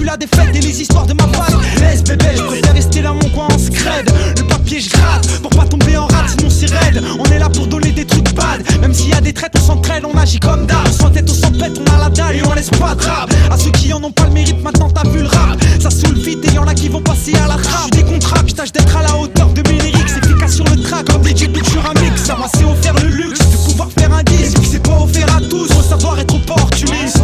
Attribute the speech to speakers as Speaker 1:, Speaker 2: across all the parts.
Speaker 1: la défaite et les histoires de ma vague. Laisse bébé, je préfère rester là mon coin en scred. Le papier je gratte pour pas tomber en rate, sinon c'est raide. On est là pour donner des trucs bad. Même s'il y a des traites on s'entraîne, on agit comme d'hab. On s'en tête, on s'en pète, on a la dalle et on laisse pas de rap. À ceux qui en ont pas le mérite, maintenant t'as vu le rap. Ça saoule vite et y'en a qui vont passer à la trappe. Des contrats, je tâche d'être à la hauteur de mes lyrics. Efficace sur le track, comme DJ Big sur un mix. Ça m'a c'est offert le luxe de pouvoir faire un disque. C'est pas offert à tous, faut savoir être opportuniste.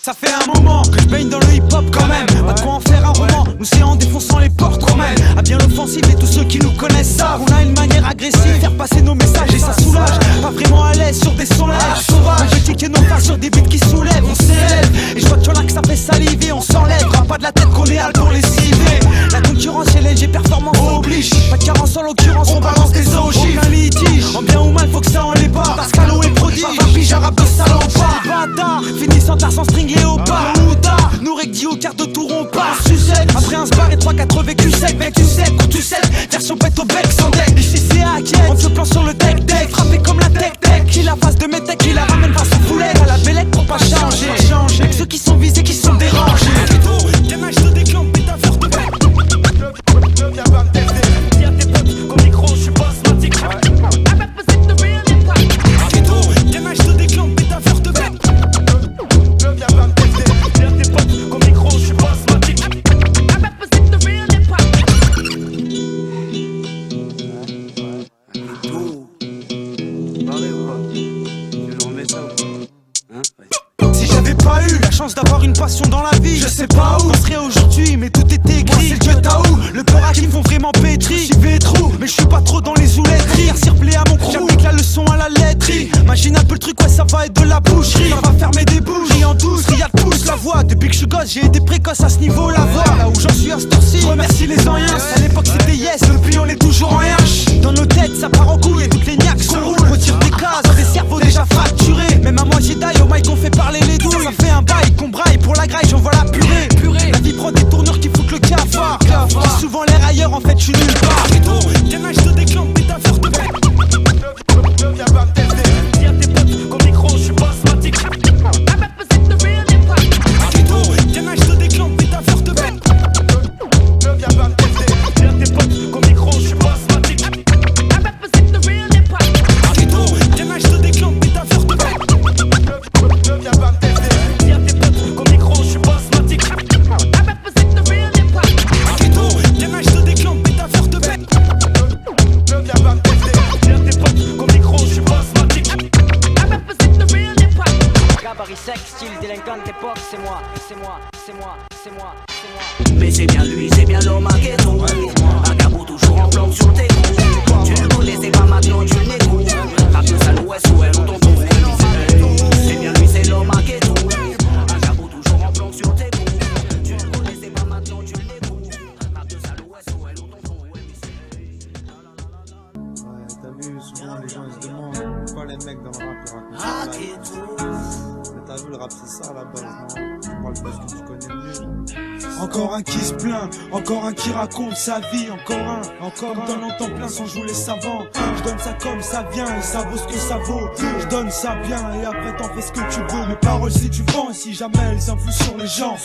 Speaker 1: Ça fait un moment que je baigne dans le hip-hop quand même. Pas de quoi en faire un roman, nous c'est en défonçant les portes quand même. À bien l'offensive et tous ceux qui nous connaissent savent. On a une manière agressive, faire passer nos messages et ça soulage. Pas vraiment à l'aise sur des sondages sauvages. On veut tiquer nos pas sur des beats qui soulèvent, on s'élève. Et je vois que y'en a que ça fait saliver, on s'enlève. Pas de la tête qu'on est hal pour les cibler. La concurrence est LG, performance oblige. Pas de carence en l'occurrence, on balance des ogives. Aucun litige, en bien ou mal faut que ça en l'est pas. Pascalo est prodige, pas pige, arabe de salopard. Bâtard, finissant tard sans string et au pas. Nous recti au quart de tour on part sucette. Après un spar et 3-4 vécus secs. Mec tu sais, quand tu sais, version bête au bec sans deck. Ici c'est Hackett, on se plan sur le deck. Frappé comme la tech. Qui la face de mes techs, qui la ramène pas son poulet. À la bellette pour pas changer. Avec ceux qui sont visés, qui sont dérangés. Demain je te déclame, putain faire de bec. Dis à tes potes, qu'au micro je suis basmatique. Demain je te déclame, putain faire de bec. Si j'avais pas eu la chance d'avoir une passion dans la vie, je sais pas où on serait aujourd'hui, mais tout était écrit. C'est le Dieu Taou, le peur qui me font vraiment pétri. J'y vais trop, mais je suis pas trop dans les ouletteries. Hier circulé à mon crew, j'applique la leçon à la laiterie. Imagine un peu le truc, ouais ça va être de la boucherie. Ça va fermer des bouches, en douce, Riyad pousse la voix. Depuis que je suis gosse, j'ai été précoce à ce niveau, la voix. Là où j'en suis à ce tour-ci, remercie les anciens. À l'époque c'était yes, depuis on est toujours en H. Dans nos têtes ça part en couille et toutes les niaques qu'on roule. Retire des cases, des cerveaux déjà fracturés. Même à moitié taille, au mic on fait parler les douilles. Ça fait un bail qu'on braille pour la graille, j'envoie la purée. La vie prend des tournures qui foutent le cafard. J'ai souvent l'air ailleurs, en fait je suis nulle part. Demain je te déclame, putain faire de bec. Dis à tes potes, qu'au micro je suis basmatique. Demain je te déclame, putain faire de bec. Dis à tes potes, qu'au micro je suis basmatique. Demain je te déclame, putain faire de bec. Dis à tes potes, qu'au micro je suis basmatique. Demain je te déclame, putain faire de bec. Dis à tes potes, qu'au micro je suis basmatique.
Speaker 2: Gabarit sec, style délinquante époque, c'est moi.
Speaker 3: Mais c'est bien lui, c'est bien l'homme à ghetto. Un cabot toujours en planque sur tes coups. Tu le connaissais pas maintenant, tu le découvres. Rap de sale ouest ou elle ou ton tour. C'est bien lui, c'est l'homme à ghetto. Un cabot toujours en planque sur tes coups. Tu le connaissais pas maintenant, tu le découvres. Rap de sale ouest ou elle ou ton tour.
Speaker 4: Ouais, t'as vu, souvent les gens ils se demandent pourquoi les mecs dans le rap ils racontent ça. Mais t'as vu, le rap c'est ça à la base, non? Tu parles parce que tu connais le mieux.
Speaker 1: Encore un qui se plaint, encore un qui raconte sa vie, encore un, comme t'en entends plein sans jouer les savants. Je donne ça comme ça vient et ça vaut ce que ça vaut. Je donne ça bien et après t'en fais ce que tu veux. Mes paroles si tu vends et si jamais elles influent sur les gens,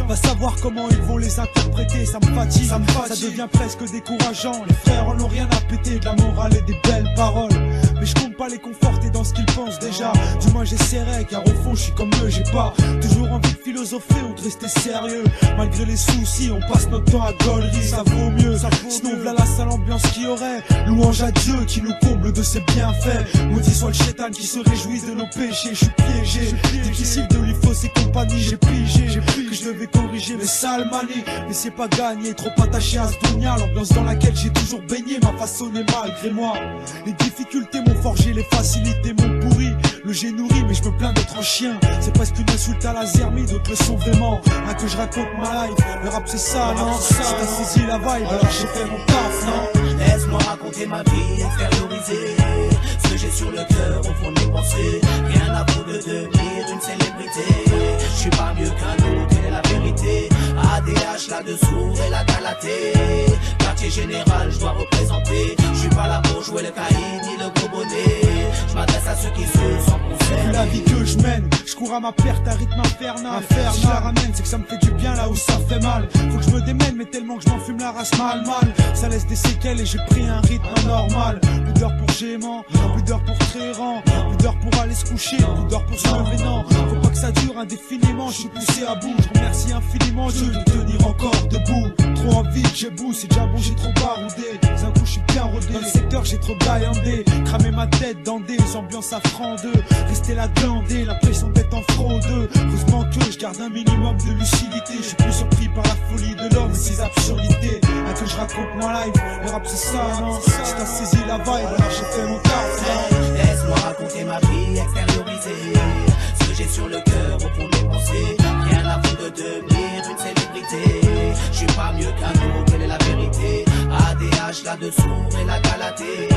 Speaker 1: va savoir comment ils vont les interpréter. Ça me fatigue, ça devient presque décourageant. Les frères en ont rien à péter, de la morale et des belles paroles. Mais je compte pas les conforter dans ce qu'ils pensent déjà. Du moins j'essaierai car au fond je suis comme eux. J'ai pas toujours envie de philosopher ou de rester sérieux. Malgré les soucis on passe notre temps à gaulerie. Ça vaut mieux, sinon v'là la sale ambiance qu'il y aurait. Louange à Dieu qui nous comble de ses bienfaits. Maudit soit le chétan qui se réjouisse de nos péchés. Je suis piégé, difficile de lui fausser compagnie. J'ai pigé que je devais corriger mes sales manies. Mais c'est pas gagné, trop attaché à ce dunia. L'ambiance dans laquelle j'ai toujours baigné m'a façonné malgré moi. Les difficultés m'ont forgé, les facilités m'ont pourri. Le j'ai nourri mais je me plains d'être un chien. C'est presque une insulte à la zermie, d'autres le sont vraiment. Que je raconte ma life, le rap c'est ça, non? Si t'as saisi la vibe, alors j'ai fait mon taf, non?
Speaker 3: Laisse-moi raconter ma vie, extérioriser ce que j'ai sur le cœur au fond de mes pensées. Rien à vous de devenir une célébrité. Je suis pas mieux qu'un autre, telle est la vérité. ADH là-dessous et la Galatée. Quartier général, je dois représenter. Je suis pas là pour jouer le caïd ni le gros bonnet. Je m'adresse à ceux qui se sentent concernés.
Speaker 1: La vie que je mène, je cours à ma perte à rythme infernal. Si je la ramène, c'est que ça me fait du bien là où ça fait mal. Faut que je me démène, mais tellement que je m'en fume la race mal. Ça laisse des séquelles et j'ai pris un rythme anormal. Plus d'heures pour gémant, plus d'heures pour tréran, plus d'heures pour aller se coucher, plus d'heures pour se lever. Non, faut pas que ça dure indéfiniment. Je suis poussé à bout, je remercie infiniment Dieu de tenir encore debout. Trop envie, j'ai bout, c'est déjà bon, j'ai trop baroudé. Un coup, je suis bien rodé. Dans le secteur, j'ai trop gaillandé. Cramer ma tête dans des ambiances à franc deux. Rester là glandé, l'impression d'être en fraudeux. Heureusement que je garde un minimum de lucidité. Je suis plus surpris par la folie de l'homme et ses absurdités. Un que je raconte mon life, le rap c'est ça, non? Si t'as saisi la vibe, alors j'ai fait mon taf.
Speaker 3: Laisse-moi raconter ma vie, extérioriser ce que j'ai sur le cœur au fond de mes pensées. Rien à vous de devenir une célébrité. Je suis pas mieux qu'un autre, quelle est la vérité? ADH là-dessous et la Galatée.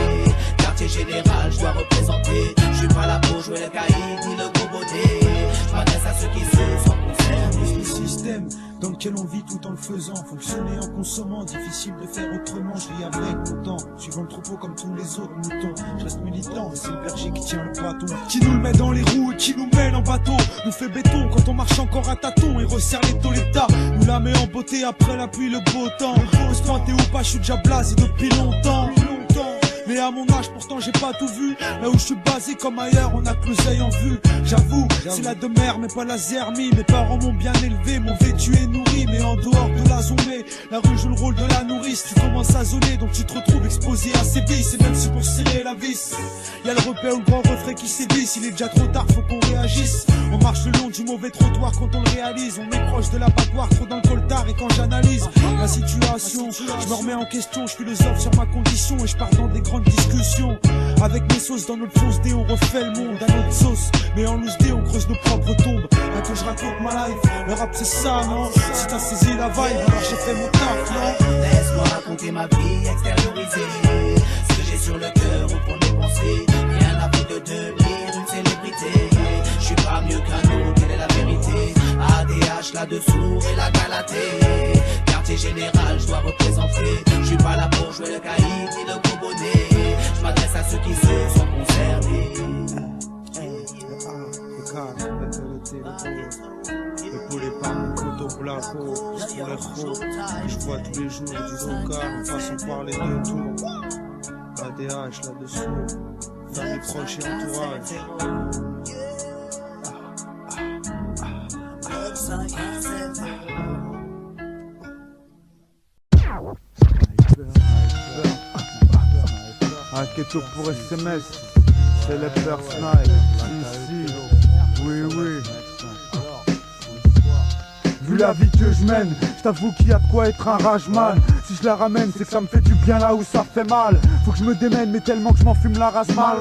Speaker 3: Quartier général, je dois représenter. Je suis pas là pour jouer le caïd ni le gros bonnet. Je m'adresse à ceux qui se sentent concernés.
Speaker 1: Le système dans lequel on vit tout en le faisant, fonctionner en consommant, difficile de faire autrement. Je vis avec mon temps, suivant le troupeau comme tous les autres moutons. Je reste militant, mais c'est le berger qui tient le bâton, qui nous le met dans les roues et qui nous mène en bateau. Nous fait béton quand on marche encore à tâtons et resserre les tolétas. Nous la met en beauté après la pluie, le beau temps. On se pointer ou pas, je suis déjà blasé depuis longtemps. Mais à mon âge pourtant j'ai pas tout vu. Là où je suis basé comme ailleurs on a que l'oseille en vue. J'avoue, c'est la demeure mais pas la zermie. Mes parents m'ont bien élevé, m'ont vêtu et nourri. Mais en dehors de la zonée, la rue joue le rôle de la nourrice. Tu commences à zoner donc tu te retrouves exposé à ces vices. Et même si pour serrer la vis, y'a le repère ou le grand refrain qui sévisse. Il est déjà trop tard, faut qu'on réagisse. On marche le long du mauvais trottoir quand on le réalise. On est proche de l'abattoir, trop dans le coltard. Et quand j'analyse la situation, je me remets en question. Je philosophe sur ma condition et je pars dans des grandes discussions. Avec mes sauces dans notre fausse dé, on refait le monde à notre sauce. Mais en loose dé, on creuse nos propres tombes. Là que je raconte ma life, le rap c'est ça, non? Si t'as saisi la vibe, alors j'ai fait mon taf, non?
Speaker 3: Laisse-moi raconter ma vie, extérioriser ce que j'ai sur le cœur au fond de mes pensées. Rien à vous de devenir une célébrité. Je suis pas mieux qu'un autre, quelle est la vérité? ADH là-dessous et la Galatée. Quartier général, je dois représenter. Je suis pas là pour jouer le caïd ni le gros bonnet. Je m'adresse à ceux qui se sont concernés.
Speaker 4: Épaulé par mon poteau Blaco, pour les chauds, je vois tous les jours du vocal, façon parler de tout. ADH là-dessous, famille proche et entourage.
Speaker 5: Un keto pour SMS, c'est les personnels, ici, oui oui. Vu la vie que je mène, je t'avoue qu'il y a de quoi être un rageman. Si je la ramène, c'est que ça me fait du bien là où ça fait mal. Faut que je me démène, mais tellement que je m'en fume la race mal.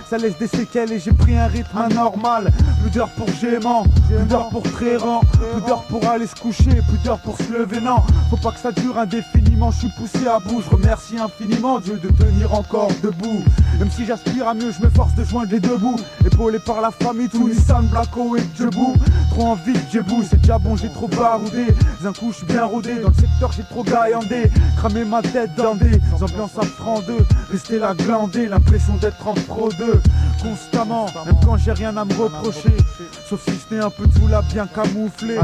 Speaker 5: Ça laisse des séquelles et j'ai pris un rythme anormal. Plus d'heures pour gémant, plus d'heures pour tréran, plus d'heures pour aller se coucher, plus d'heures pour se lever. Non, faut pas que ça dure indéfiniment, je suis poussé à bout. Je remercie infiniment Dieu de tenir encore debout. Même si j'aspire à mieux, je m'efforce de joindre les deux bouts. Épaulé par la famille, tout Nissan, Blacko et Djebou. Trop envie de Djebou, c'est déjà bon, j'ai trop baroudé. Un coup je suis bien rodé, dans le secteur j'ai trop gaillandé. Cramer ma tête dans des ambiances à franc deux. Rester là glandé, l'impression d'être en pro 2. Constamment, même quand j'ai rien à me reprocher. Sauf si ce n'est un peu de tout là bien camouflé.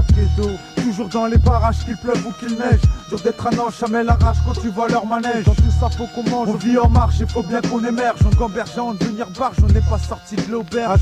Speaker 5: Toujours dans les barrages qu'il pleuve ou qu'il neige. Dur d'être un ange, jamais la rage quand tu vois leur manège. Dans tout ça faut qu'on mange, on vit en marche, il faut bien qu'on émerge. En gambergeant, devenir barge, on n'est pas sorti de l'auberge.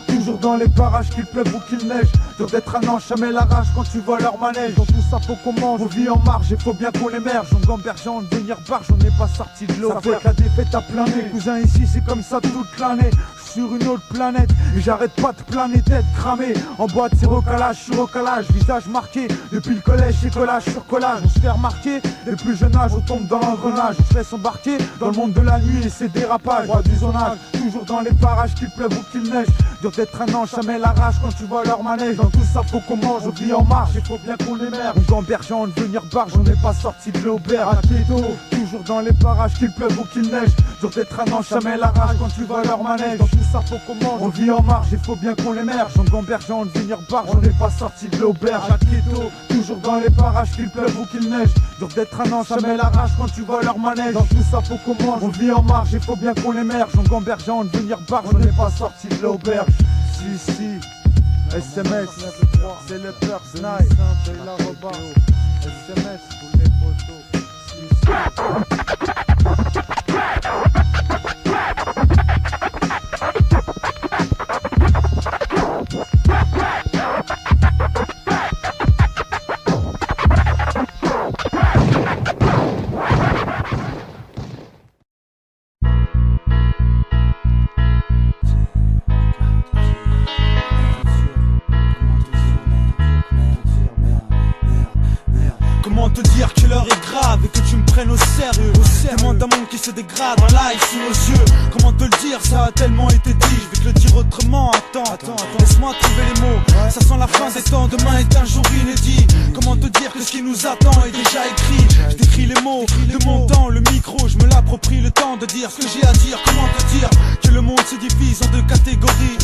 Speaker 5: Toujours dans les barrages qu'il pleuve ou qu'il neige. Dur d'être un ange, jamais la rage quand tu vois leur manège. Dans tout ça faut qu'on mange, on vit en marge, il faut bien qu'on émerge. En gambergeant, devenir barge, on n'est pas sorti de l'auberge. Ça fait que la défaite à plein nez. Cousin ici c'est comme ça toute l'année. Sur une autre planète et j'arrête pas de planer tête cramée. En boîte c'est recalage sur recalage, visage marqué. Depuis le collège c'est collage sur collage. On se fait remarquer, dès le plus jeune âge on tombe dans l'engrenage. On se laisse embarquer dans le monde de la nuit et ses dérapages. Roi du zonage, toujours dans les parages qu'il pleuve ou qu'il neige. Dur d'être un ange, ça met la rage quand tu vois leur manège. Dans tout ça faut qu'on mange, on vit en marche, il faut bien qu'on les merde. On gamberge en devenir barge, on n'est pas sorti de l'auberge. À Kédo, toujours dans les parages, qu'il pleuve ou qu'il neige. Dur d'être un ange, ça met la rage quand tu vois leur manège. Dans tout ça faut qu'on mange, on vit en marche, il faut bien qu'on les merde. En gamberge en devenir barge, on n'est pas sorti de l'auberge. À Kédo, toujours dans les parages, qu'il pleuve ou qu'il neige. Dur d'être un ange, ça met la rage quand tu vois leur manège. Dans tout ça faut qu'on mange, on vit en marche, il faut bien qu'on émerge. En gamberge en devenir barge, on n'est pas sorti de l'auberge. Si, SMS, c'est le first night, c'est la rebat. SMS pour les
Speaker 1: Comment te dire que l'heure est grave et que tu me prennes au sérieux, Demande d'un monde qui se dégrade en live sous nos yeux. Comment te le dire, ça a tellement été dit, je vais te le dire autrement. Attends, laisse-moi trouver les mots. Ça sent la fin des temps, demain est un jour inédit. Comment te dire que ce qui nous attend est déjà écrit. Je décris les mots de mon temps, le micro, je me l'approprie, le temps de dire ce que j'ai à dire. Comment te dire que le monde se divise en deux catégories,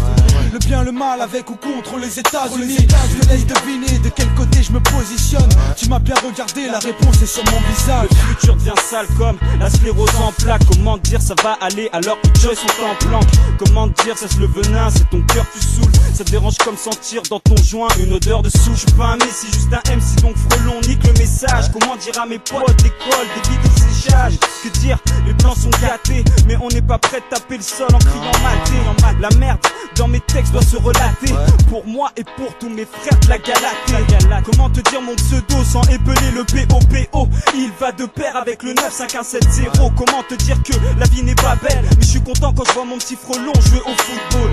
Speaker 1: le bien, le mal, avec ou contre les États-Unis. Je te laisse deviner de quel côté je me positionne. Tu m'as bien regardé, la réponse est sur mon visage.
Speaker 6: Le futur devient sale comme la sclérose en plaques. Comment te dire ça va aller alors que Joy sont en planque. Comment te dire ça se le venin, c'est ton cœur tu saoules. Ça te dérange comme sentir dans ton joint une odeur de sous. Je suis pas un messie, juste un MC donc frelon nique le message. Comment dire à mes potes d'école, des vides de séchage. Que dire, les plans sont gâtés, mais on n'est pas prêt de taper le sol en criant maté. La merde dans mes textes doit se relater, pour moi et pour tous mes frères de la Galatée. Comment te dire mon pseudo sans épeler le POPO, il va de pair avec le 95170. Comment te dire que la vie n'est pas belle, mais je suis content quand je vois mon petit frelon jouer au football.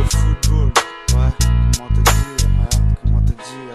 Speaker 4: Comment te dire,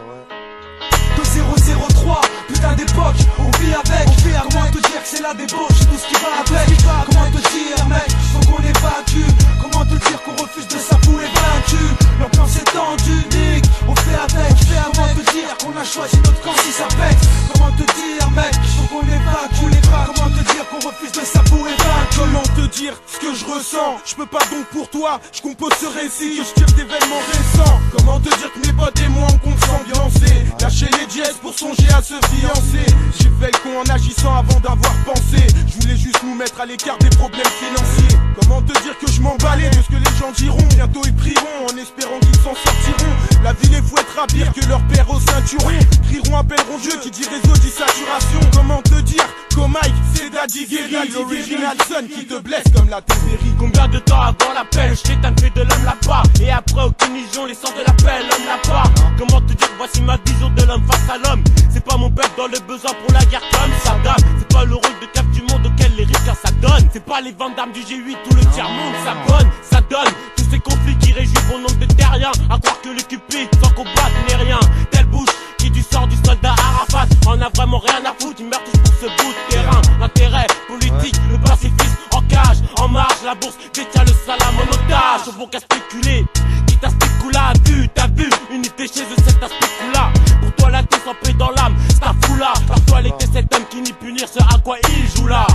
Speaker 1: 2003, putain d'époque, on vit avec. Comment te dire que c'est la débauche, tout ce qui va avec. Comment te dire mec, faut qu'on est vaincu. Comment te dire qu'on refuse de s'avouer vaincu. L'ambiance est tendue, nique, on fait avec. Comment te dire qu'on a choisi notre camp si ça pète. Comment te dire mec, faut qu'on est vaincu. Comment te dire qu'on refuse de s'avouer vaincu.
Speaker 7: Comment te dire ce que je ressens. Je peux pas donc pour toi, je compose ce récit que je tire d'événements récents. Comment te dire que mes potes et moi on compte s'ambiancer. Lâcher les jazz pour songer à se fiancer. J'ai fait le con en agissant avant d'avoir pensé. Je voulais juste nous mettre à l'écart des problèmes financiers. Comment te dire que je m'emballais de ce que les gens diront. Bientôt ils prieront en espérant qu'ils s'en sortiront. La ville est fouettera pire que leur père au ceinturon. Crieront, appelleront Dieu qui dit réseau dit saturation. Comment te dire qu'au Mike c'est Daddy Guerri, l'original son qui te blesse comme la Tévérie.
Speaker 6: Combien de temps avant l'appel, je t'éteins fait de l'homme là-bas. Et après aucune illusion, les sorts de l'appel, l'homme là pas. Comment te dire, voici ma vision de l'homme face à l'homme. C'est pas mon peuple dans le besoin pour la guerre comme Saddam. C'est pas le rôle de cap du monde auquel les ricains s'adonnent. C'est pas les Vandamme du G8 ou le tiers-monde s'abonne. Ça donne tous ces conflits qui réjouissent bon nombre de terriens. À croire que le Cupid sans combat n'est rien. Telle bouche qui du sort du soldat Arafat en a vraiment rien à foutre, il meurt tous pour ce bout de terrain. L'intérêt politique, le pacifisme en cage, en marge, la bourse détient le salam en otage. Au bon qu'à spéculer, quitte à spécula, t'as vu, unité chez eux c'est un spécula. Pour toi la tête sans paix dans l'âme, c'est un foulard. L'actualité cet homme qui nie punir ce à quoi il joue là.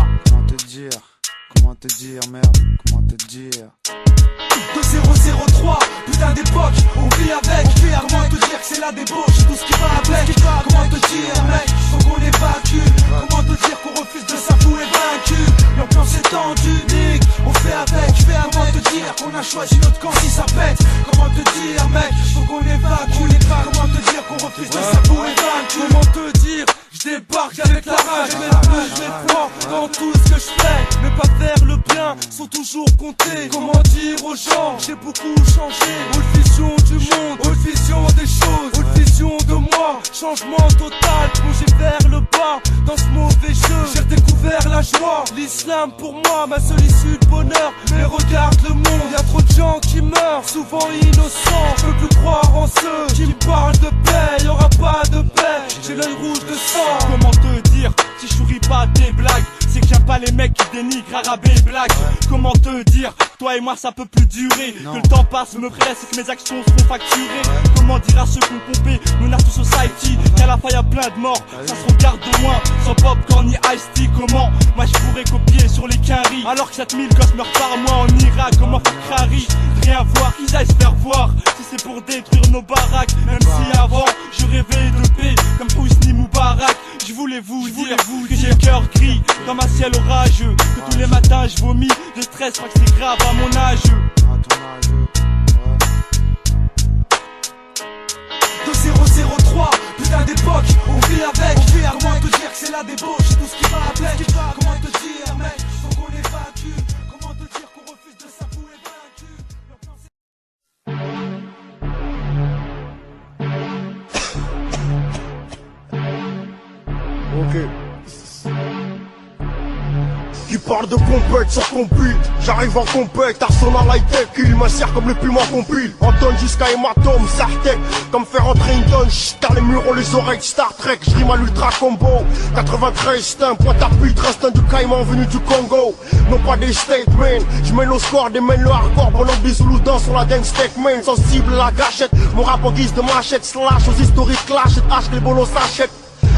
Speaker 4: Comment te dire, merde, comment te dire.
Speaker 1: 2003, putain d'époque, on vit avec. Comment te dire que c'est la débauche, tout ce qui va avec. Comment te dire mec, faut qu'on est vaincu. Comment te dire qu'on refuse de s'avouer vaincu. L'ambiance est tendue, nique, on fait avec. Comment te dire qu'on a choisi notre camp si ça pète. Comment te dire mec, faut qu'on est vaincu. Comment te dire qu'on refuse de s'avouer vaincu. Comment te dire, je débarque avec la rage. Je mets froid dans tout ce que je fais. Mais pas faire le bien, sont toujours comptés. Comment dire aux gens, j'ai beaucoup changé. Haute vision du monde, haute vision des choses, haute vision de moi. Changement total, plongé vers le bas dans ce mauvais jeu. J'ai découvert la joie, l'islam pour moi, ma seule issue de bonheur. Mais regarde le monde, y'a trop de gens qui meurent, souvent innocents. Je peux plus croire en ceux qui me parlent de paix, y'aura pas de paix. J'ai l'œil rouge de sang.
Speaker 6: Comment te dire, si je souris pas à tes blagues, c'est qu'il y a pas les mecs qui dénigrent arabe et blague. Comment te dire, toi toi et moi ça peut plus durer. Que le temps passe me presse et que mes actions seront facturées. Comment dire à ceux qui ont pompé mon art to society qu'à la fin y'a plein de morts, ça se regarde de loin. Sans popcorn ni iced-tea, comment moi je pourrais copier sur les quinries alors que 7000 gosses meurent par mois en Irak. Comment faire crari, rien voir, qu'ils aillent se faire voir. Si c'est pour détruire nos baraques, même si avant je rêvais de paix comme Hosni Moubarak. Je voulais vous dire que j'ai le cœur gris dans ma ciel orageux, que tous les matins je vomis de stress, je crois que c'est grave à mon âge.
Speaker 1: De 003, putain d'époque, on vit avec. Comment te dire que c'est la débauche, tout ce qui va avec. Comment te dire mec, faut qu'on est vaincu. Comment te dire qu'on refuse de s'avouer vaincu.
Speaker 7: Ok. Qui parle de compète sans compile. J'arrive en compète, Arsenal high-tech. Il m'insère comme le piment compile. Anton jusqu'à hématome, Sartec. Comme faire entrer une donne, car les murs ont les oreilles de Star Trek. J'rime à l'ultra combo. 93, c'est un point à putre, instinct du caïman venu du Congo. Non pas des statements, j'mène au score, démène le hardcore. Pendant que des Zoulous dansent sur la dance statement. Sensible à la gâchette, mon rap en guise de machette. Slash aux historiques clash, et hache que les bolos s'achètent.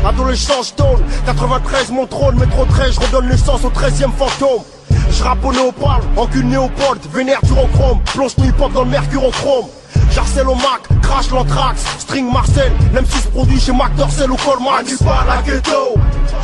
Speaker 7: Adolescent stone, 93 mon trône, métro 13, je redonne naissance au 13e fantôme. Je rappe au néopale, encule néopold, vénère durochrome, plonge ton hip-hop dans le mercurochrome. J'harcèle au Mac, crash l'anthrax, string Marcel, l'M6 produit chez Mac Dorcel ou Colmax. Annie pas la ghetto,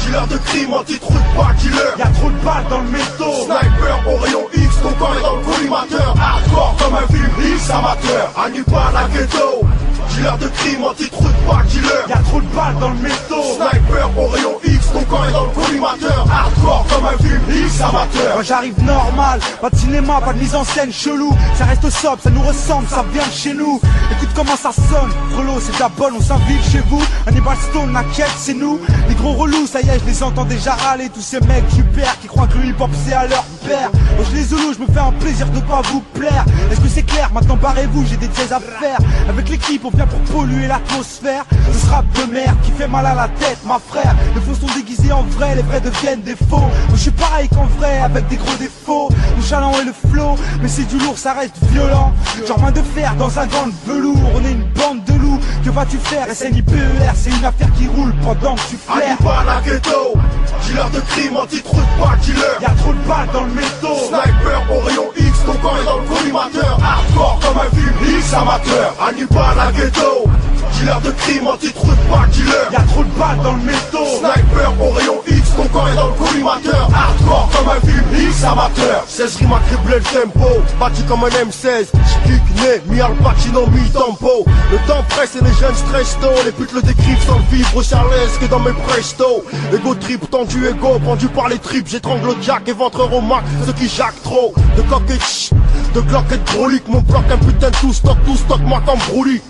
Speaker 7: dealer de crime, anti-trou de pas dealer.
Speaker 1: Y'a trop de balles dans le métaux.
Speaker 7: Sniper au rayon X, ton corps est dans le collimateur. Hardcore comme un film X amateur. Annie pas la ghetto, dealer de crime, anti-trou de pas dealer.
Speaker 1: Y'a trop de balles dans le métaux.
Speaker 7: Sniper au rayon X, ton corps est dans le collimateur. Hardcore comme un film X amateur.
Speaker 1: Moi j'arrive normal, pas de cinéma, pas de mise en scène chelou. Ça reste sobre, ça nous ressemble, ça vient de chez nous. Écoute comment ça sonne, Frelot c'est de la bonne, on s'invite chez vous. Hannibal Stone, Naked c'est nous. Les gros relous, ça y est je les entends déjà râler. Tous ces mecs super qui croient que le hip hop c'est à leur père. Moi je les zoulous, je me fais un plaisir de pas vous plaire. Est-ce que c'est clair, maintenant barrez-vous, j'ai des dièses à faire. Avec l'équipe on vient pour polluer l'atmosphère. Ce rap de merde qui fait mal à la tête ma frère. Les faux sont déguisés en vrai, les vrais deviennent des faux. Moi je suis pareil qu'en vrai, avec des gros défauts. Le chaland et le flow, mais c'est du lourd, ça reste violent. Genre main de fer dans un gant de velours. On est une bande de loups, que vas-tu faire? SNIPER, c'est une affaire qui roule pendant que tu flaires.
Speaker 7: Pas la ghetto, dealer de crime, anti-trou de pas dealer.
Speaker 1: Y'a trop de balles dans le métaux.
Speaker 7: Sniper au rayon X, ton corps est dans le collimateur. Hardcore comme un film X amateur. Hannibal la ghetto, dealer de crime, anti-trou de pas dealer.
Speaker 1: Y'a trop de balles dans le métaux.
Speaker 7: Sniper au rayon X, ton corps est dans le collimateur. Hardcore comme un film X amateur. 16 rimes à cribler le tempo, bâti comme un M16. J'kick, né, mi al Pacino, mi tempo. Le temps presse et les jeunes stress tôt. Les putes le décrivent sans le vivre aussi à l'aise que dans mes presto. Ego trip, tendu ego, pendu par les tripes. J'étrangle au jack et ventre au max, ceux qui jacquent trop. De coquette, de cloquette brolique. Mon bloc un putain de tout stock, moi comme Brouli.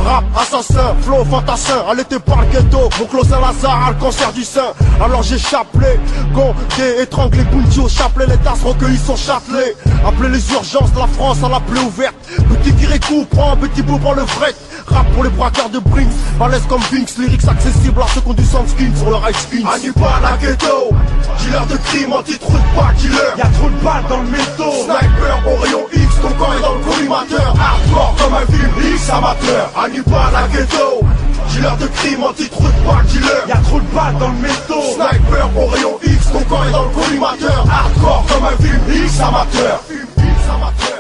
Speaker 7: Rap, assassin, flow, fantassin, allaité par le ghetto. Mon clos Saint-Lazare a le cancer du sein. Alors j'ai chapelet, gondé, étranglé, Bunty au chapelet. Les tasses recueillies sont châtelées. Appelez les urgences, la France à la plaie ouverte. Petit Kirikou, prends un petit bout pour le fret. Rap pour les braqueurs de Brinks, balèze comme Vinx. Lyrics accessibles à ceux qui ont du sunscreen sur leur ice cream. Hannibal la ghetto, dealer de crime, anti-trou de pas dealer.
Speaker 1: Y'a trop de balles dans le métaux.
Speaker 7: Sniper au rayon X, ton corps est dans le collimateur. Hardcore comme un film X amateur. Hannibal la ghetto, dealer de crime, anti-trou de pas dealer.
Speaker 1: Y'a trop de balles dans le métaux.
Speaker 7: Sniper au rayon X, ton corps est dans le collimateur. Hardcore comme un film X amateur. Film X amateur.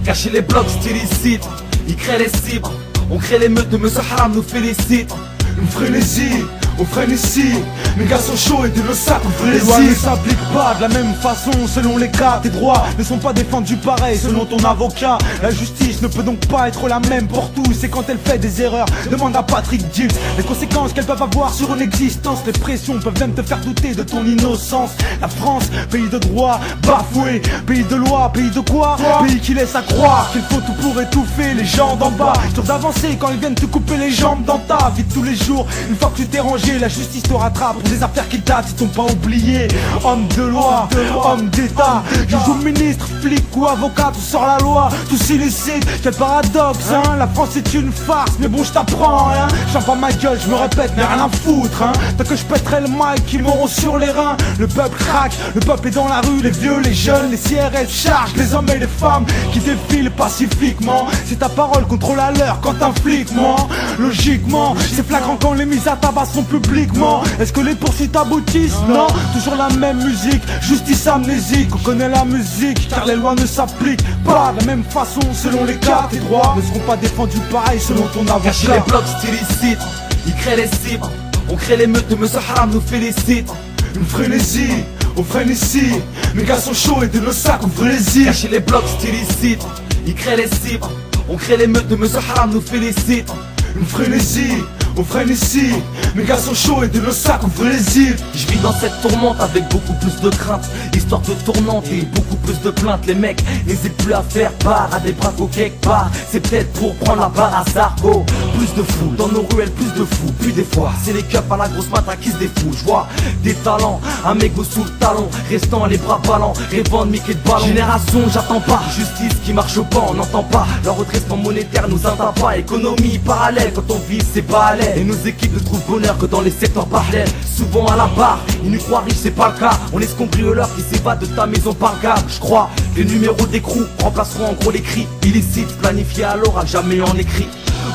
Speaker 8: Cacher les blocs stylicites, ils créent les cibles. On crée les meutes de Monsieur Haram nous félicite. Une frénésie,
Speaker 1: on freine ici. Mes gars sont chauds et de nos sacs, on
Speaker 5: Les lois ne s'appliquent pas de la même façon selon les cas. Tes droits ne sont pas défendus pareil selon ton avocat. La justice ne peut donc pas être la même pour tous. Et quand elle fait des erreurs, demande à Patrick Gibbs les conséquences qu'elles peuvent avoir sur une existence. Les pressions peuvent même te faire douter de ton innocence. La France, pays de droit, bafoué, pays de loi, pays de quoi? Pays qui laisse à croire qu'il faut tout pour étouffer les gens d'en bas. Sûr d'avancer quand ils viennent te couper les jambes dans ta vie de tous les jours. Une fois que tu t'es rangé, la justice te rattrape pour des affaires qui datent, ils t'ont pas oublié. Homme de loi, homme d'état, juge ou ministre, flic ou avocat, tout sort la loi, tous illicite. Quel paradoxe, hein, la France est une farce, mais bon je t'apprends, hein. J'en pas ma gueule, je me répète, mais rien à foutre, hein. Tant que je pèterai le mic, ils m'auront sur les reins. Le peuple craque, le peuple est dans la rue, les vieux, les jeunes, les CRS chargent les hommes et les femmes qui défilent pacifiquement. C'est ta parole contre la leur quand un flic ment. Logiquement, c'est flagrant quand les mises à tabac sont publiquement. Est-ce que les poursuites aboutissent? Non, toujours la même musique, justice amnésique. On connaît la musique car les lois ne s'appliquent pas de la même façon selon les cas. Tes droits ne seront pas défendus pareil selon ton avocat.
Speaker 8: Cacher les blocs stylicites, ils créent les cibles. On crée les meutes, Monsieur Haram nous félicite.
Speaker 1: Une frénésie, on freine ici. Mes gars sont chauds et de nos sacs, on frénésie.
Speaker 8: Cacher les blocs stylicites, ils créent les cibles. On crée les meutes, Monsieur Haram nous félicite.
Speaker 1: Une frénésie, on freine ici. Mes gars sont chauds et de nos sacs, on frénésie.
Speaker 8: Je vis dans cette tourmente avec beaucoup plus de crainte. Histoire de tourmente et beaucoup plus de plaintes. Les mecs n'hésitent plus à faire part à des bracos quelque part. C'est peut-être pour prendre la barre à Sarko. Plus de fous, dans nos ruelles plus de fous. Puis des fois, c'est les cups à la grosse matraque qui se défoulent. Je vois des talents, un mégot sous le talon, restant les bras ballants, rêvant de Mickey de ballon. Génération, j'attends pas, justice qui marche pas, on n'entend pas. Leur redressement monétaire nous atteint pas. Économie parallèle, quand on vise c'est pas à l'aise. Et nos équipes ne trouvent bonheur que dans les secteurs parallèles. Souvent à la barre, ils nous croient riches, c'est pas le cas. On laisse cambrioleurs qui s'évadent de ta maison par câble. Je crois que les numéros d'écrou remplaceront en gros les cris illicites, planifiés à l'oral, jamais en écrit.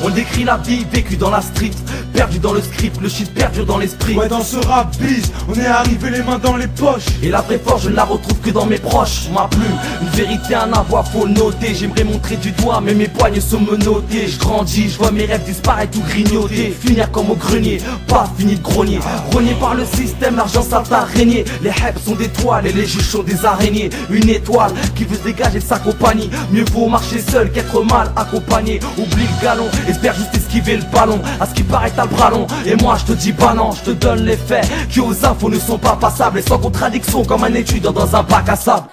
Speaker 8: On décrit la vie vécue dans la street, perdu dans le script, le shit perdure dans l'esprit.
Speaker 1: Ouais, dans ce rap biz, on est arrivé les mains dans les poches.
Speaker 8: Et la vraie force, je ne la retrouve que dans mes proches. On m'a plu, une vérité à n'avoir, faut le noter. J'aimerais montrer du doigt, mais mes poignes sont menottées. Je grandis, je vois mes rêves disparaître ou grignoter. Finir comme au grenier, pas fini de grogner. Rogné par le système, l'argent ça t'a régné. Les hypes sont des toiles et les juges sont des araignées. Une étoile qui veut se dégager de sa compagnie. Mieux vaut marcher seul qu'être mal accompagné. Oublie le galon, espère juste esquiver le ballon. À ce qui paraît t'as le bras long. Et moi je te dis bah non, je te donne les faits qui aux infos ne sont pas passables et sans contradiction comme un étudiant dans un bac à sable.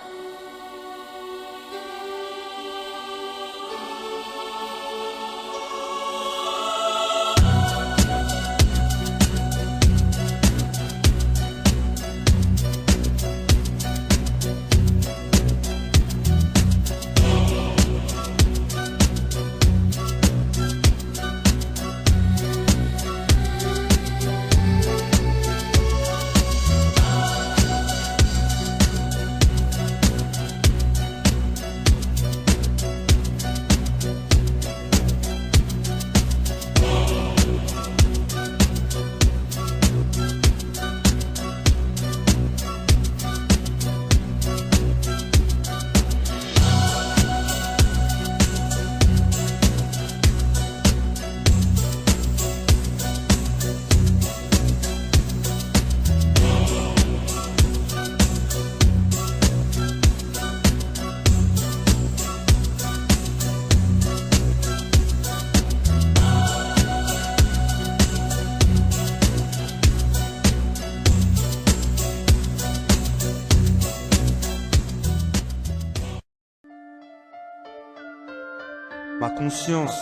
Speaker 4: Ma conscience,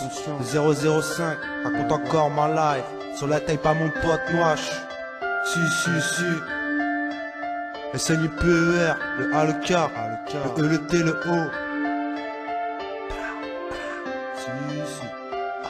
Speaker 4: 005, raconte encore ma life. Sur la taille pas mon pote Noache. Si. SNIPER, le A, le K, le E, le T, le O. Si.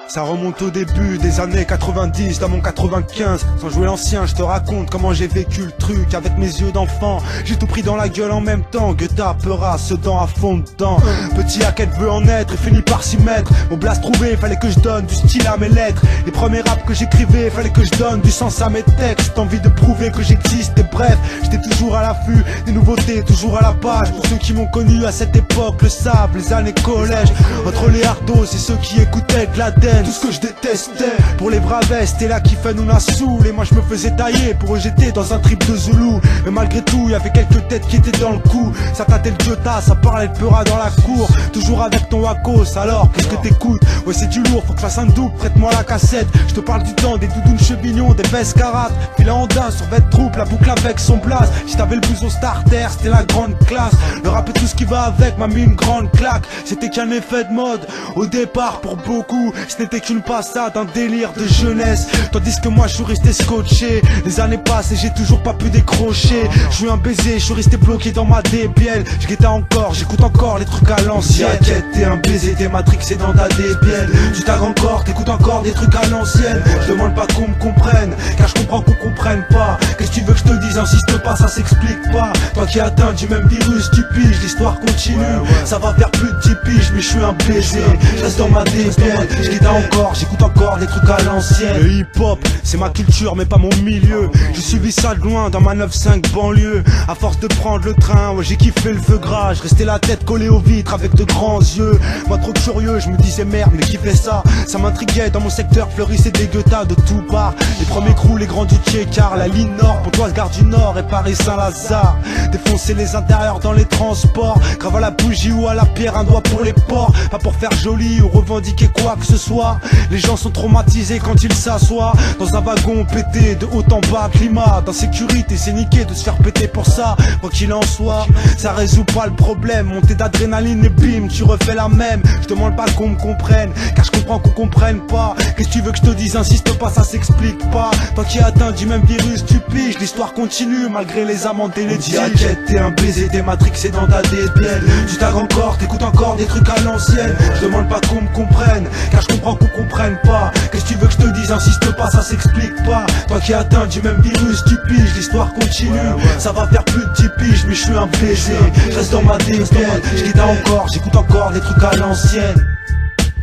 Speaker 4: Ça remonte au début des années 90, dans mon 95. Sans jouer l'ancien, je te raconte comment j'ai vécu le truc avec mes yeux d'enfant. J'ai tout pris dans la gueule en même temps. Guetta, Peura, Sedan à fond dedans. Petit à quel veut en être et finit par s'y mettre. Mon blast trouvé, fallait que je donne du style à mes lettres. Les premiers raps que j'écrivais, fallait que je donne du sens à mes textes. Envie de prouver que j'existe et bref, j'étais toujours à l'affût des nouveautés, toujours à la page. Pour ceux qui m'ont connu à cette époque le savent, les années collège. Entre les hardos et ceux qui écoutaient de la dèche.
Speaker 1: tout ce que je détestais. Pour les braves, c'était là qui fait nous la saoule. Et moi je me faisais tailler pour eux, j'étais dans un trip de Zoulou. Mais malgré tout, y avait quelques têtes qui étaient dans le coup. Ça tâtait le Jota, ça parlait de Peura dans la cour. Toujours avec ton Wacos, alors qu'est-ce que t'écoutes? Ouais c'est du lourd, faut que je fasse un double, prête-moi la cassette. Je te parle du temps, des doudounes chevignons, des vestes carates. Puis là en dingue, sur bête troupe, la boucle avec son blaze. Si t'avais le blouson starter, c'était la grande classe. Le rap et tout ce qui va avec m'a mis une grande claque. C'était qu'un effet de mode, au départ pour beaucoup. Ce n'était qu'une passade, un délire de jeunesse. Tandis que moi je suis resté scotché. Les années passent et j'ai toujours pas pu décrocher. Je suis un baiser, je suis resté bloqué dans ma débielle. Je guettais encore, j'écoute encore les trucs à l'ancienne. T'es un baiser, t'es matrixé dans ta débielle. Tu tagues encore, t'écoutes encore des trucs à l'ancienne. Je demande pas qu'on me comprenne, car je comprends qu'on comprenne pas. Qu'est-ce que tu veux que je te dise, insiste pas, ça s'explique pas. Toi qui atteins du même virus, tu piges, l'histoire continue. Ça va faire plus de 10 piges, mais je suis un baiser. Je reste dans ma débielle, je guette encore, j'écoute encore des trucs à l'ancienne. Le hip-hop, c'est ma culture mais pas mon milieu. J'ai suivi ça de loin dans ma 9-5 banlieue. À force de prendre le train, ouais, j'ai kiffé le feu gras. Je restais la tête collée aux vitres avec de grands yeux. Moi trop curieux, je me disais merde mais qui fait ça? Ça m'intriguait, dans mon secteur fleurissait des guettas de tout part. Les premiers crews, les grands du Tchécar, la ligne nord, Pontoise, Gare du Nord et Paris-Saint-Lazare. Défoncer les intérieurs dans les transports, grave à la bougie ou à la pierre, un doigt pour les porcs. Pas pour faire joli ou revendiquer quoi que ce soit. Les gens sont traumatisés quand ils s'assoient dans un wagon pété de haut en bas. Climat d'insécurité, c'est niqué de se faire péter pour ça. Quoi qu'il en soit, ça résout pas le problème. Montée d'adrénaline et bim, tu refais la même. Je demande pas qu'on me comprenne, car je comprends qu'on comprenne pas. Qu'est-ce que tu veux que je te dise, insiste pas, ça s'explique pas. Toi qui atteins du même virus, tu piges. L'histoire continue malgré les amendes et les diaquettes. T'es un baiser, t'es matrixé dans ta débielle. Tu tagues encore, t'écoutes encore des trucs à l'ancienne. Je demande pas qu'on me comprenne, car je comprends qu'on comprenne pas. Qu'est-ce que tu veux que je te dise, insiste pas, ça s'explique pas. Toi qui atteins du même virus, tu piges. L'histoire continue, ça va faire plus de 10 piges, mais je suis un baiser. Je reste dans ma débielle, je guette encore, j'écoute encore des trucs à l'ancienne.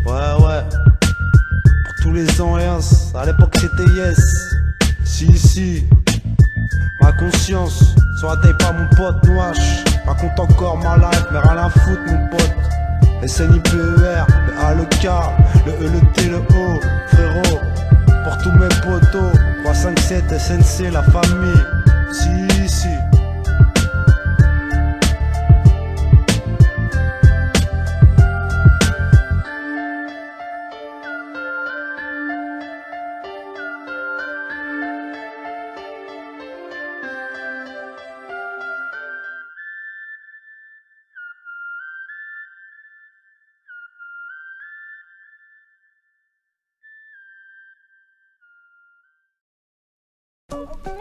Speaker 1: Ouais. Pour tous les anciens, à l'époque c'était yes. Si, ma conscience sur la taille pas mon pote Nouache. Raconte encore ma life, mais rien à foutre mon pote. SNIPER, le A, le K, le E, le T, le O, frérot. Pour tous mes potos, 357 SNC, la famille. Si.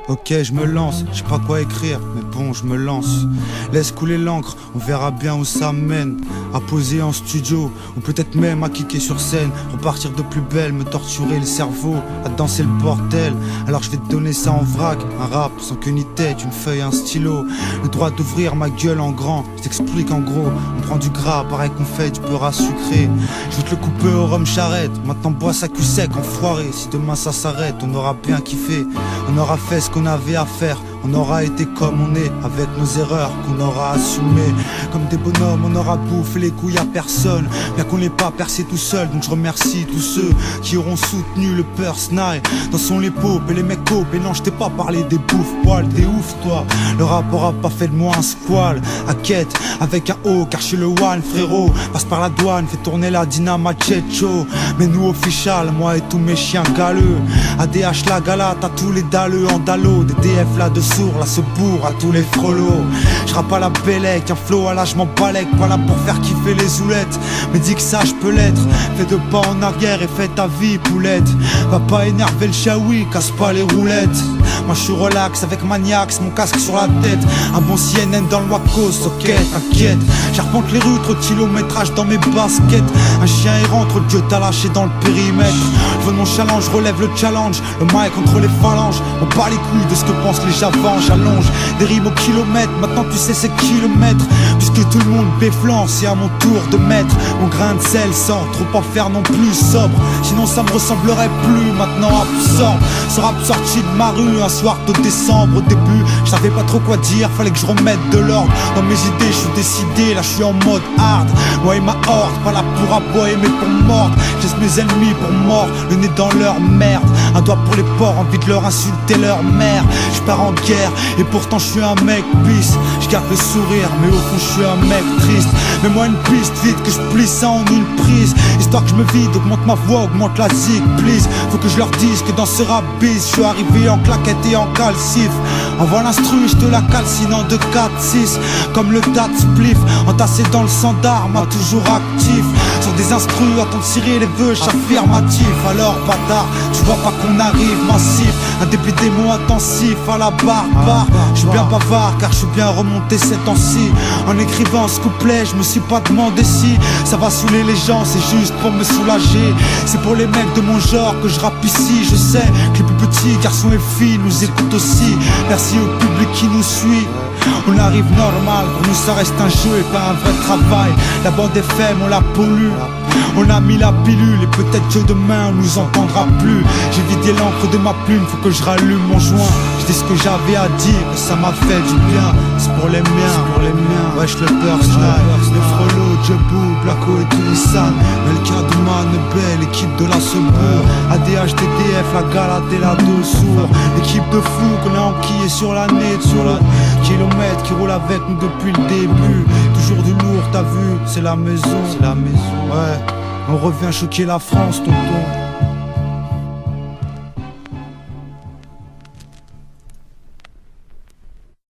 Speaker 1: Ok, je me lance, je sais pas quoi écrire, mais bon, je me lance. Laisse couler l'encre, on verra bien où ça mène. À poser en studio, ou peut-être même à kicker sur scène. Repartir de plus belle, me torturer le cerveau, à danser le bordel. Alors je vais te donner ça en vrac, un rap sans queue ni tête, une feuille, un stylo. Le droit d'ouvrir ma gueule en grand, je t'explique en gros. On prend du gras, pareil qu'on fait du beurre à sucré. Je vais te le couper au rhum charrette, maintenant bois ça cul sec, enfoiré. Si demain ça s'arrête, on aura bien kiffé. On aura fait ce qu'on avait à faire. On aura été comme on est, avec nos erreurs qu'on aura assumées. Comme des bonhommes, on aura bouffé les couilles à personne. Bien qu'on l'ait pas percé tout seul, donc je remercie tous ceux qui auront soutenu le personnage. Dansons les paupes et les mecs copes. Et non, je t'ai pas parlé des bouffes poils, t'es ouf toi. Le rap aura pas fait de moi un squal. À quête, avec un O, car je suis le one frérot. Passe par la douane, fait tourner la dynamite Checho. Mais nous official, moi et tous mes chiens galeux. ADH la gala, t'as tous les dalleux en dallo. Des DF là de sourd, là se bourre à tous les frelots. J'rappe à la bellec, un flow à la je m'en balèque. Pas là pour faire kiffer les zoulettes, mais dis que ça je peux l'être. Fais deux pas en arrière et fais ta vie poulette. Va pas énerver le chaoui, casse pas les roulettes. Moi je suis relax avec Maniax, mon casque sur la tête. Un bon CNN dans le Wacos, ok t'inquiète. J'arpente les rues, trop de kilométrage dans mes baskets. Un chien errant, trop de Dieu t'as lâché dans le périmètre. Je veux mon challenge, relève le challenge. Le mic contre les phalanges, on bat les couilles de ce que pensent les javans. J'allonge des rimes au kilomètre, maintenant tu sais c'est kilomètres. Puisque tout le monde béflance, c'est à mon tour de mettre mon grain de sel sans trop en faire non plus sobre. Sinon ça me ressemblerait plus, maintenant absorbe. Ce rap sorti de ma rue un soir de décembre. Au début je savais pas trop quoi dire, fallait que je remette de l'ordre dans mes idées, je suis décidé, là je suis en mode hard. Moi et ma horde, pas là pour aboyer mais pour mordre. mes ennemis pour mort, le nez dans leur merde. Un doigt pour les porcs, envie de leur insulter leur mère. Je pars en guerre et pourtant je suis un mec peace. Je garde le sourire mais au fond je suis un mec triste. Mets-moi une piste vite que je plie ça en une prise. Histoire que je me vide, augmente ma voix, augmente la zig please. Faut que je leur dise que dans ce rap biz je suis arrivé en claquette et en calcif. Envoie l'instru, je te la calcine en 2, 4, 6. Comme le date spliff, entassé dans le sang d'armes, toujours actif. Sur des instrus, attends de cirer les vœux, affirmatif. Alors bâtard, tu vois pas qu'on arrive massif. Un début des mots intensif à la barre. Je suis bien bavard car je suis bien remonté ces temps-ci. En écrivant ce couplet, je me suis pas demandé si ça va saouler les gens, c'est juste pour me soulager. C'est pour les mecs de mon genre que je rappe ici. Je sais que les plus petits garçons et filles nous écoutent aussi. Merci au public qui nous suit. On arrive normal, pour nous ça reste un jeu et pas un vrai travail. La bande FM on la pollue. On a mis la pilule et peut-être que demain on nous entendra plus. J'ai vidé l'encre de ma plume, faut que je rallume mon joint. Je dis ce que j'avais à dire, ça m'a fait du bien. C'est pour les miens, wesh le personal. Les Frelots, Djebou, Blacko et Tourissan. Melka, Douma, Nebel, l'équipe de la Sebeur. ADH, TDF, la Galate et la Deux Sourds. L'équipe de fous qu'on a enquillé sur l'année, sur la kilomètre qui roule avec nous depuis le début. Toujours du lourd, t'as vu, c'est la maison, ouais. On revient choquer la France, tonton.